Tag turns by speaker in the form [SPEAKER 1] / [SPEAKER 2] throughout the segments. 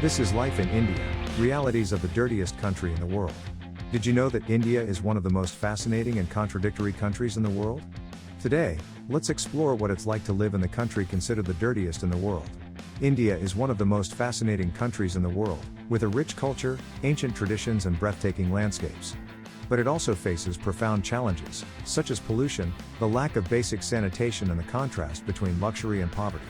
[SPEAKER 1] This is Life in India, realities of the dirtiest country in the world. Did you know that India is one of the most fascinating and contradictory countries in the world? Today, let's explore what it's like to live in the country considered the dirtiest in the world. India is one of the most fascinating countries in the world, with a rich culture, ancient traditions and breathtaking landscapes. But it also faces profound challenges, such as pollution, the lack of basic sanitation and the contrast between luxury and poverty.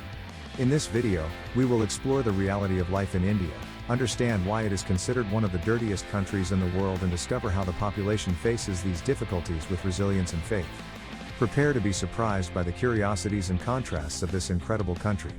[SPEAKER 1] In this video, we will explore the reality of life in India, understand why it is considered one of the dirtiest countries in the world and discover how the population faces these difficulties with resilience and faith. Prepare to be surprised by the curiosities and contrasts of this incredible country.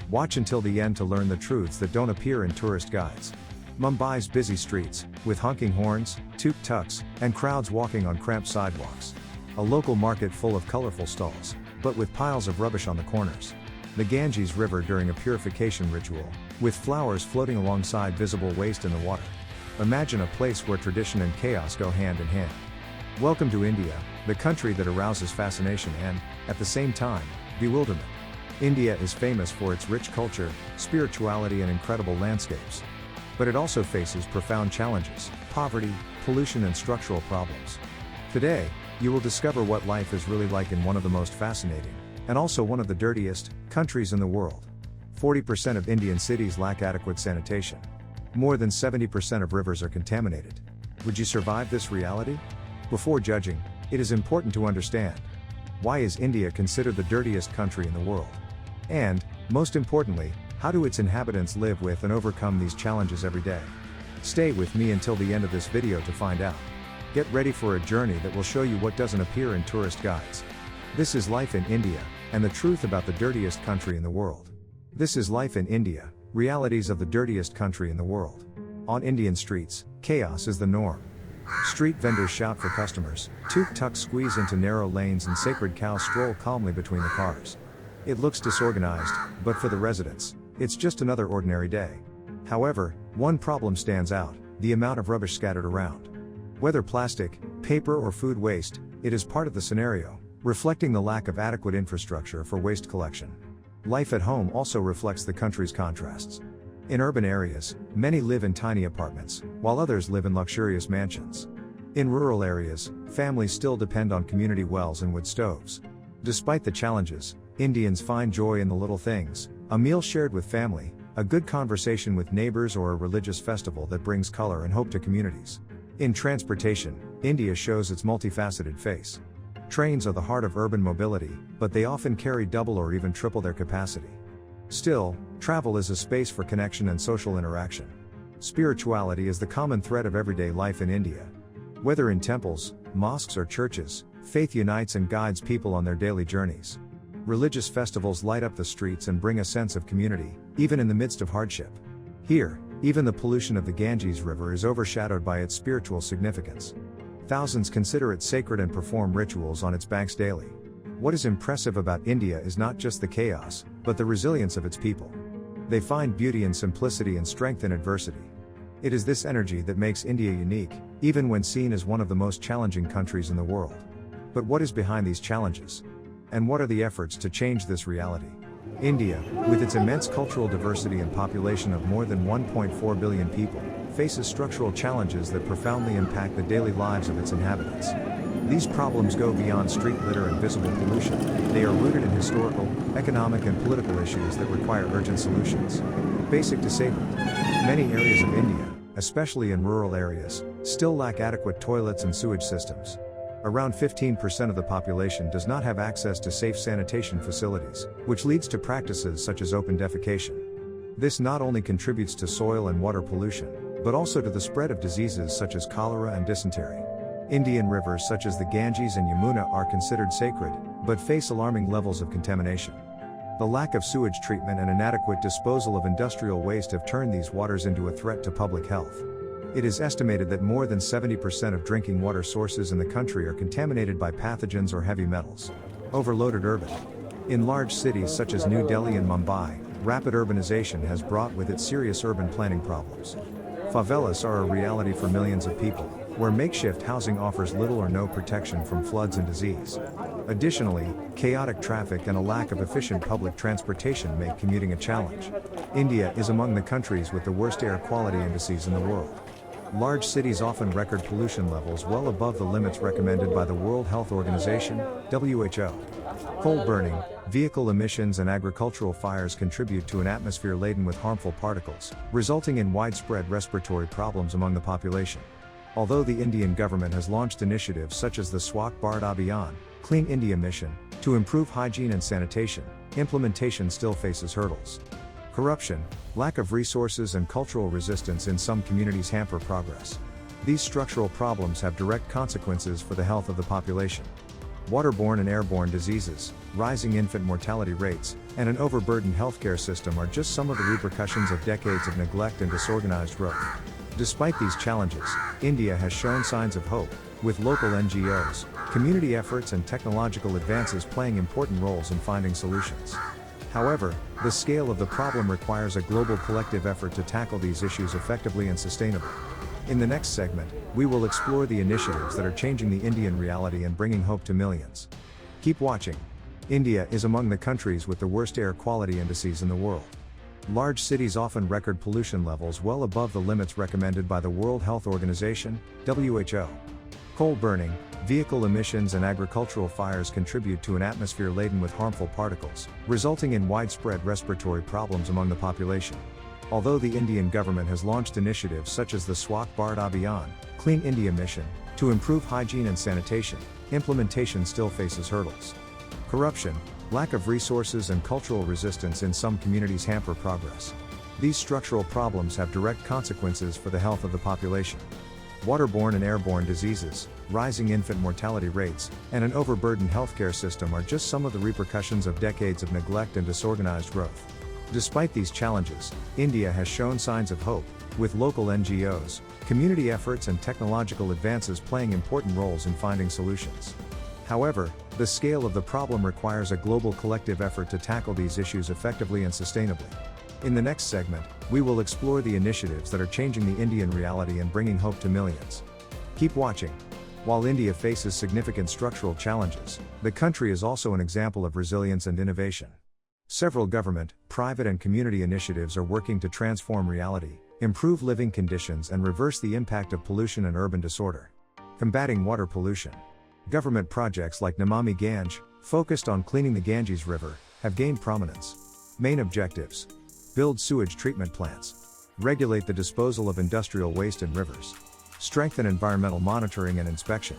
[SPEAKER 1] Watch until the end to learn the truths that don't appear in tourist guides. Mumbai's busy streets, with honking horns, tuk-tuks, and crowds walking on cramped sidewalks. A local market full of colorful stalls, but with piles of rubbish on the corners. The Ganges River during a purification ritual, with flowers floating alongside visible waste in the water. Imagine a place where tradition and chaos go hand in hand. Welcome to India, the country that arouses fascination and, at the same time, bewilderment. India is famous for its rich culture, spirituality and incredible landscapes. But it also faces profound challenges, poverty, pollution and structural problems. Today, you will discover what life is really like in one of the most fascinating, and also one of the dirtiest, countries in the world. 40% of Indian cities lack adequate sanitation. More than 70% of rivers are contaminated. Would you survive this reality? Before judging, it is important to understand. Why is India considered the dirtiest country in the world? And, most importantly, how do its inhabitants live with and overcome these challenges every day? Stay with me until the end of this video to find out. Get ready for a journey that will show you what doesn't appear in tourist guides. This is Life in India, and the truth about the dirtiest country in the world. This is Life in India, realities of the dirtiest country in the world. On Indian streets, chaos is the norm. Street vendors shout for customers, tuk-tuks squeeze into narrow lanes and sacred cows stroll calmly between the cars. It looks disorganized, but for the residents, it's just another ordinary day. However, one problem stands out: the amount of rubbish scattered around. Whether plastic, paper or food waste, it is part of the scenario, reflecting the lack of adequate infrastructure for waste collection. Life at home also reflects the country's contrasts. In urban areas, many live in tiny apartments, while others live in luxurious mansions. In rural areas, families still depend on community wells and wood stoves. Despite the challenges, Indians find joy in the little things: a meal shared with family, a good conversation with neighbors or a religious festival that brings color and hope to communities. In transportation, India shows its multifaceted face. Trains are the heart of urban mobility, but they often carry double or even triple their capacity. Still, travel is a space for connection and social interaction. Spirituality is the common thread of everyday life in India. Whether in temples, mosques or churches, faith unites and guides people on their daily journeys. Religious festivals light up the streets and bring a sense of community, even in the midst of hardship. Here, even the pollution of the Ganges River is overshadowed by its spiritual significance. Thousands consider it sacred and perform rituals on its banks daily. What is impressive about India is not just the chaos, but the resilience of its people. They find beauty in simplicity and strength in adversity. It is this energy that makes India unique, even when seen as one of the most challenging countries in the world. But what is behind these challenges? And what are the efforts to change this reality? India, with its immense cultural diversity and population of more than 1.4 billion people, faces structural challenges that profoundly impact the daily lives of its inhabitants. These problems go beyond street litter and visible pollution. They are rooted in historical, economic and political issues that require urgent solutions. Basic disabled. Many areas of India, especially in rural areas, still lack adequate toilets and sewage systems. Around 15% of the population does not have access to safe sanitation facilities, which leads to practices such as open defecation. This not only contributes to soil and water pollution, but also to the spread of diseases such as cholera and dysentery. Indian rivers such as the Ganges and Yamuna are considered sacred, but face alarming levels of contamination. The lack of sewage treatment and inadequate disposal of industrial waste have turned these waters into a threat to public health. It is estimated that more than 70% of drinking water sources in the country are contaminated by pathogens or heavy metals. Overloaded urban. In large cities such as New Delhi and Mumbai, rapid urbanization has brought with it serious urban planning problems. Favelas are a reality for millions of people, where makeshift housing offers little or no protection from floods and disease. Additionally, chaotic traffic and a lack of efficient public transportation make commuting a challenge. India is among the countries with the worst air quality indices in the world. Large cities often record pollution levels well above the limits recommended by the World Health Organization, WHO. Coal burning, vehicle emissions and agricultural fires contribute to an atmosphere laden with harmful particles, resulting in widespread respiratory problems among the population. Although the Indian government has launched initiatives such as the Swachh Bharat Abhiyan, Clean India Mission, to improve hygiene and sanitation, implementation still faces hurdles. Corruption, lack of resources and cultural resistance in some communities hamper progress. These structural problems have direct consequences for the health of the population. Waterborne and airborne diseases, rising infant mortality rates, and an overburdened healthcare system are just some of the repercussions of decades of neglect and disorganized growth. Despite these challenges, India has shown signs of hope, with local NGOs, community efforts and technological advances playing important roles in finding solutions. However, the scale of the problem requires a global collective effort to tackle these issues effectively and sustainably. In the next segment, we will explore the initiatives that are changing the Indian reality and bringing hope to millions. Keep watching. India is among the countries with the worst air quality indices in the world. Large cities often record pollution levels well above the limits recommended by the World Health Organization, WHO. Coal burning, vehicle emissions and agricultural fires contribute to an atmosphere laden with harmful particles, resulting in widespread respiratory problems among the population. Although the Indian government has launched initiatives such as the Swachh Bharat Abhiyan, Clean India Mission, to improve hygiene and sanitation, implementation still faces hurdles. Corruption, lack of resources and cultural resistance in some communities hamper progress. These structural problems have direct consequences for the health of the population. Waterborne and airborne diseases, rising infant mortality rates, and an overburdened healthcare system are just some of the repercussions of decades of neglect and disorganized growth. Despite these challenges, India has shown signs of hope, with local NGOs, community efforts and technological advances playing important roles in finding solutions. However, the scale of the problem requires a global collective effort to tackle these issues effectively and sustainably. In the next segment, we will explore the initiatives that are changing the Indian reality and bringing hope to millions. Keep watching. While India faces significant structural challenges, the country is also an example of resilience and innovation. Several government, private and community initiatives are working to transform reality, improve living conditions and reverse the impact of pollution and urban disorder. Combating water pollution. Government projects like Namami Gange, focused on cleaning the Ganges River, have gained prominence. Main objectives: build sewage treatment plants, regulate the disposal of industrial waste in rivers, strengthen environmental monitoring and inspection.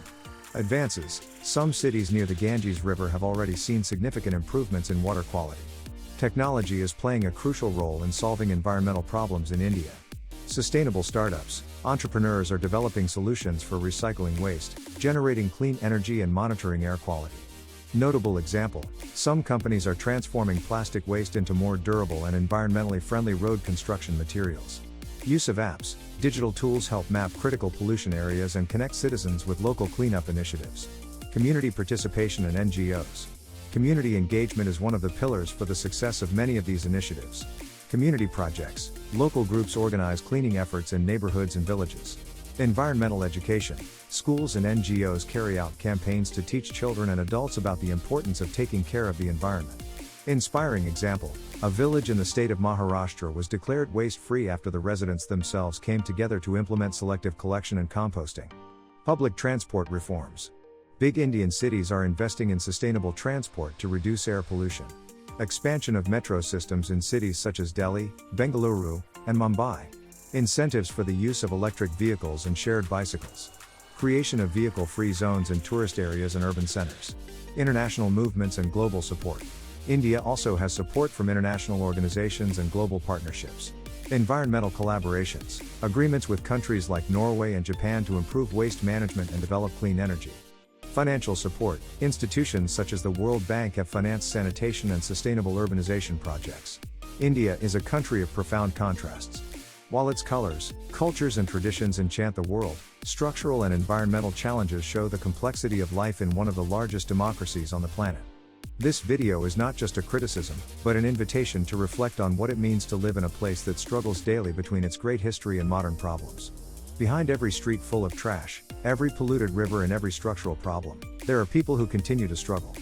[SPEAKER 1] Advances: some cities near the Ganges River have already seen significant improvements in water quality. Technology is playing a crucial role in solving environmental problems in India. Sustainable startups: entrepreneurs are developing solutions for recycling waste, generating clean energy and monitoring air quality. Notable example: some companies are transforming plastic waste into more durable and environmentally friendly road construction materials. Use of apps: digital tools help map critical pollution areas and connect citizens with local cleanup initiatives. Community participation and NGOs. Community engagement is one of the pillars for the success of many of these initiatives. Community projects: local groups organize cleaning efforts in neighborhoods and villages. Environmental education: schools and NGOs carry out campaigns to teach children and adults about the importance of taking care of the environment. Inspiring example: a village in the state of Maharashtra was declared waste-free after the residents themselves came together to implement selective collection and composting. Public transport reforms. Big Indian cities are investing in sustainable transport to reduce air pollution. Expansion of metro systems in cities such as Delhi, Bengaluru, and Mumbai. Incentives for the use of electric vehicles and shared bicycles. Creation of vehicle-free zones in tourist areas and urban centers. International movements and global support. India also has support from international organizations and global partnerships. Environmental collaborations, agreements with countries like Norway and Japan to improve waste management and develop clean energy. Financial support, institutions such as the World Bank have financed sanitation and sustainable urbanization projects. India is a country of profound contrasts. While its colors, cultures and traditions enchant the world, structural and environmental challenges show the complexity of life in one of the largest democracies on the planet. This video is not just a criticism, but an invitation to reflect on what it means to live in a place that struggles daily between its great history and modern problems. Behind every street full of trash, every polluted river and every structural problem, there are people who continue to struggle.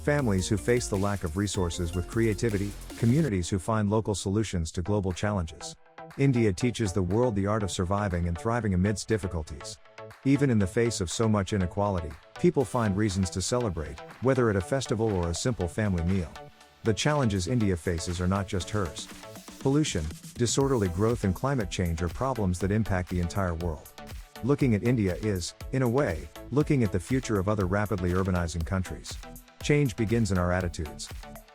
[SPEAKER 1] Families who face the lack of resources with creativity, communities who find local solutions to global challenges. India teaches the world the art of surviving and thriving amidst difficulties. Even in the face of so much inequality, people find reasons to celebrate, whether at a festival or a simple family meal. The challenges India faces are not just hers. Pollution, disorderly growth and climate change are problems that impact the entire world. Looking at India is, in a way, looking at the future of other rapidly urbanizing countries. Change begins in our attitudes.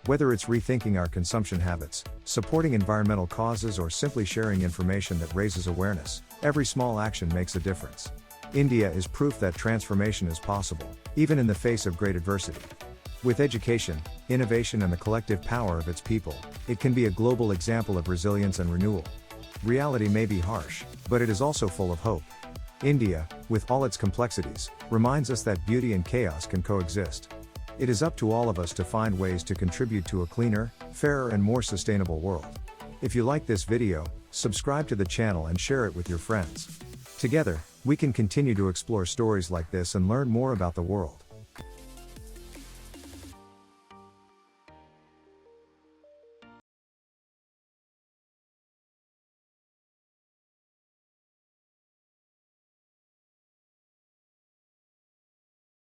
[SPEAKER 1] Whether it's rethinking our consumption habits, supporting environmental causes or simply sharing information that raises awareness, every small action makes a difference. India is proof that transformation is possible, even in the face of great adversity. With education, innovation and the collective power of its people, it can be a global example of resilience and renewal. Reality may be harsh, but it is also full of hope. India, with all its complexities, reminds us that beauty and chaos can coexist. It is up to all of us to find ways to contribute to a cleaner, fairer and more sustainable world. If you like this video, subscribe to the channel and share it with your friends. Together, we can continue to explore stories like this and learn more about the world.